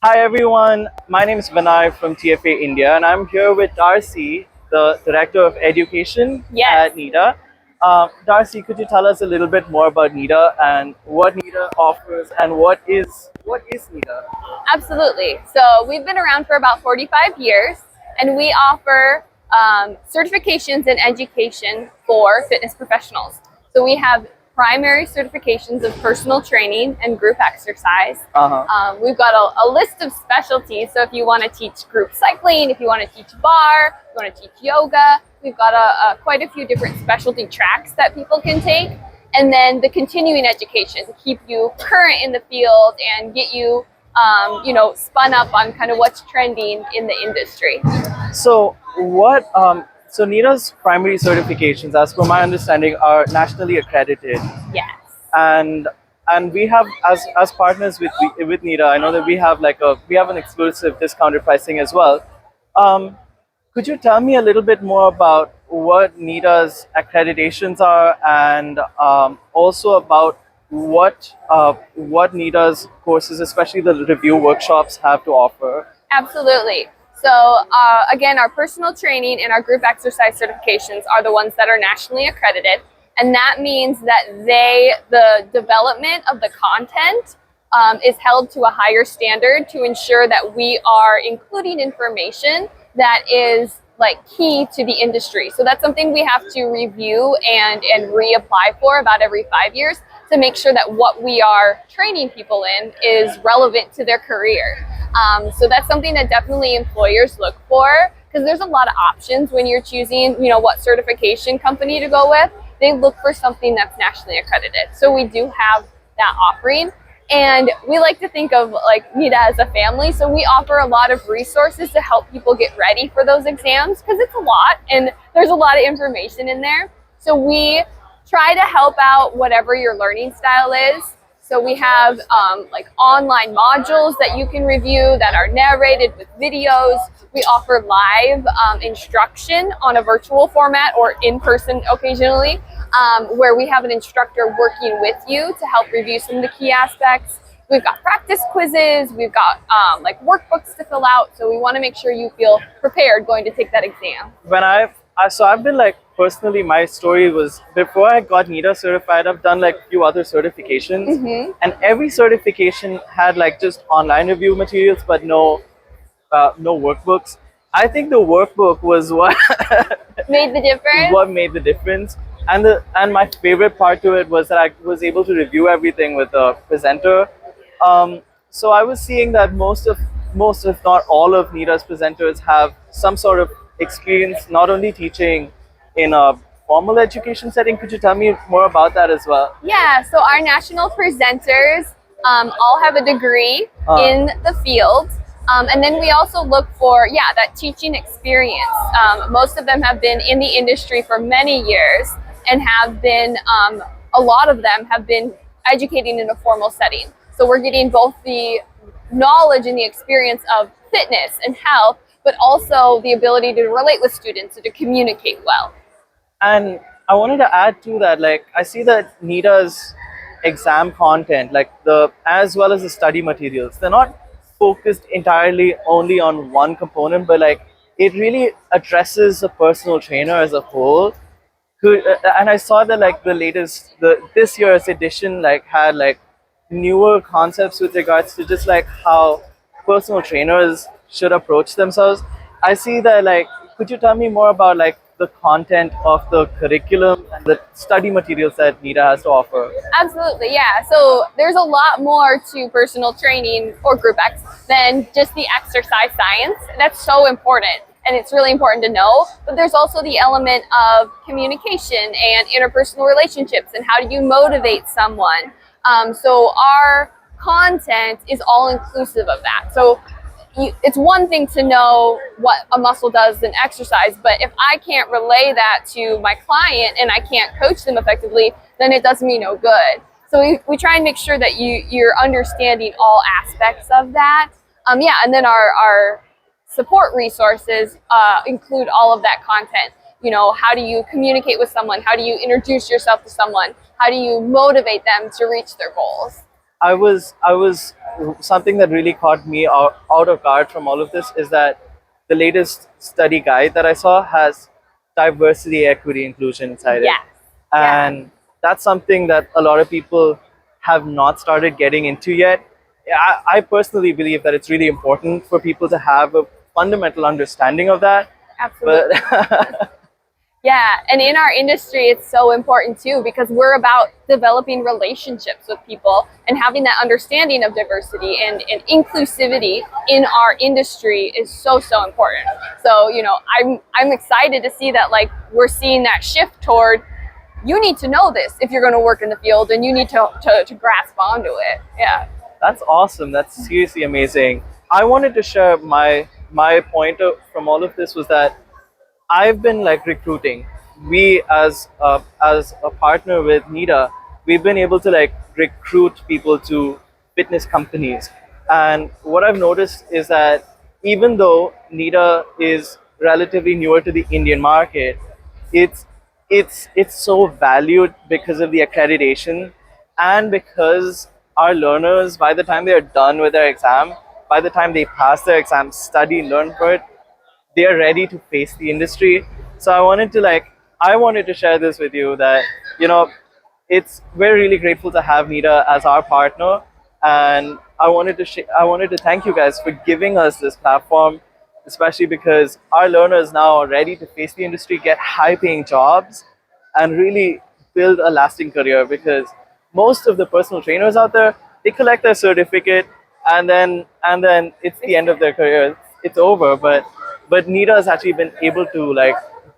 Hi everyone, my name is Vinay from TFA India and I'm here with Darcy, the Director of Education Yes, at NETA. Darcy, could you tell us a little bit more about NETA and what NETA offers and what is NETA? absolutely. So we've been around for about 45 years, and we offer certifications in education for fitness professionals. So we have primary certifications of personal training and group exercise. Uh-huh. We've got a list of specialties. So if you want to teach group cycling, if you want to teach bar, if you want to teach yoga, we've got quite a few different specialty tracks that people can take. And then the continuing education to keep you current in the field and get you, spun up on kind of what's trending in the industry. So NETA's primary certifications, as per my understanding, are nationally accredited. Yes. and and we have as partners with NETA, I know that we have an exclusive discounted pricing as well. Um, could you tell me a little bit more about what NETA's accreditations are and also about what NETA's courses, especially the review workshops, have to offer? Absolutely. So again, our personal training and our group exercise certifications are the ones that are nationally accredited, and that means that the development of the content is held to a higher standard to ensure that we are including information that is like key to the industry. So that's something we have to review and reapply for about every 5 years to make sure that what we are training people in is relevant to their career. So that's something that definitely employers look for, because there's a lot of options when you're choosing, what certification company to go with. They look for something that's nationally accredited. So we do have that offering. And we like to think of like NETA as a family. So we offer a lot of resources to help people get ready for those exams, because it's a lot and there's a lot of information in there. So we try to help out whatever your learning style is. So we have like online modules that you can review that are narrated with videos. We offer live instruction on a virtual format or in person occasionally, where we have an instructor working with you to help review some of the key aspects. We've got practice quizzes. We've got like workbooks to fill out. So we want to make sure you feel prepared going to take that exam. I've been like, personally, my story was before I got NETA certified, I've done like a few other certifications, and every certification had like just online review materials, but no workbooks. I think the workbook was what Made the difference? what made the difference. And my favorite part to it was that I was able to review everything with a presenter. So I was seeing that most, if not all, of NETA's presenters have some sort of experience, not only teaching in a formal education setting. Could you tell me more about that as well? Yeah, so our national presenters all have a degree in the field. And then we also look for, that teaching experience. Most of them have been in the industry for many years and have been, a lot of them have been educating in a formal setting. So we're getting both the knowledge and the experience of fitness and health, but also the ability to relate with students and to communicate well. And I wanted to add to that, like I see that NETA's exam content, like the as well as the study materials, they're not focused entirely only on one component, but like it really addresses the personal trainer as a whole. And I saw that like the this year's edition like had like newer concepts with regards to just like how personal trainers should approach themselves. I see that like, could you tell me more about like the content of the curriculum and the study materials that NETA has to offer? Absolutely, yeah. So there's a lot more to personal training or group X than just the exercise science. That's so important, and it's really important to know. But there's also the element of communication and interpersonal relationships, and how do you motivate someone. So our content is all inclusive of that. So it's one thing to know what a muscle does in exercise, but if I can't relay that to my client and I can't coach them effectively, then it does me no good. So we try and make sure that you're understanding all aspects of that. And then our support resources include all of that content. How do you communicate with someone? How do you introduce yourself to someone? How do you motivate them to reach their goals? I was something that really caught me out of guard from all of this is that the latest study guide that I saw has diversity, equity, inclusion inside it, Yes. Yeah. and that's something that a lot of people have not started getting into yet. I personally believe that it's really important for people to have a fundamental understanding of that, but Absolutely. Yeah, and in our industry, it's so important too because we're about developing relationships with people and having that understanding of diversity and inclusivity in our industry is so, so important. So, I'm excited to see that like we're seeing that shift toward you need to know this if you're going to work in the field and you need to grasp onto it. Yeah. that's awesome. That's seriously amazing. I wanted to share my point from all of this was that I've been like recruiting. We as a partner with NETA, we've been able to like recruit people to fitness companies. And what I've noticed is that even though NETA is relatively newer to the Indian market, it's it's so valued because of the accreditation and because our learners, by the time they are done with their exam, by the time they pass their exam, study, learn for it, they are ready to face the industry. So I wanted to share this with you that you know it's we're really grateful to have Nita as our partner, and I wanted to thank you guys for giving us this platform, especially because our learners now are ready to face the industry, get high paying jobs, and really build a lasting career. Because most of the personal trainers out there, they collect their certificate and then it's the end of their career. It's over. But Nita has actually been able to like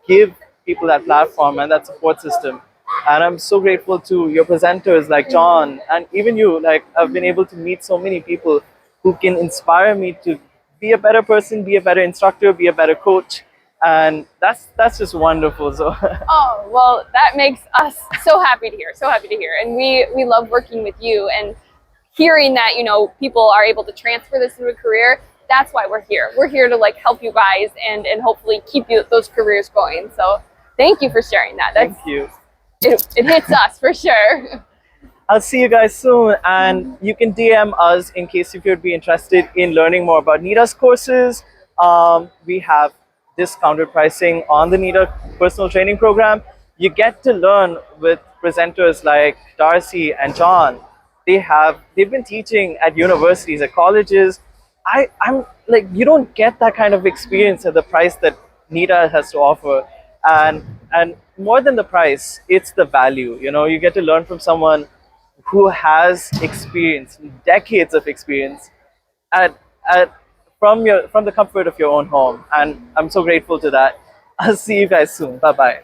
give people that platform and that support system. And I'm so grateful to your presenters like John and even you. Like I've been able to meet so many people who can inspire me to be a better person, be a better instructor, be a better coach, and that's just wonderful. So Oh, well, that makes us so happy to hear, so happy to hear. And we love working with you and hearing that, people are able to transfer this into a career. That's why we're here. We're here to like help you guys and hopefully keep those careers going. So thank you for sharing that. thank you. It hits us for sure. I'll see you guys soon, and you can DM us in case if you'd be interested in learning more about NETA's courses. We have discounted pricing on the NETA personal training program. You get to learn with presenters like Darcy and John. They've been teaching at universities, at colleges. I'm like you don't get that kind of experience at the price that NETA has to offer, and more than the price, it's the value. You get to learn from someone who has experience, decades of experience, at at from the comfort of your own home, and I'm so grateful to that. I'll see you guys soon. Bye bye.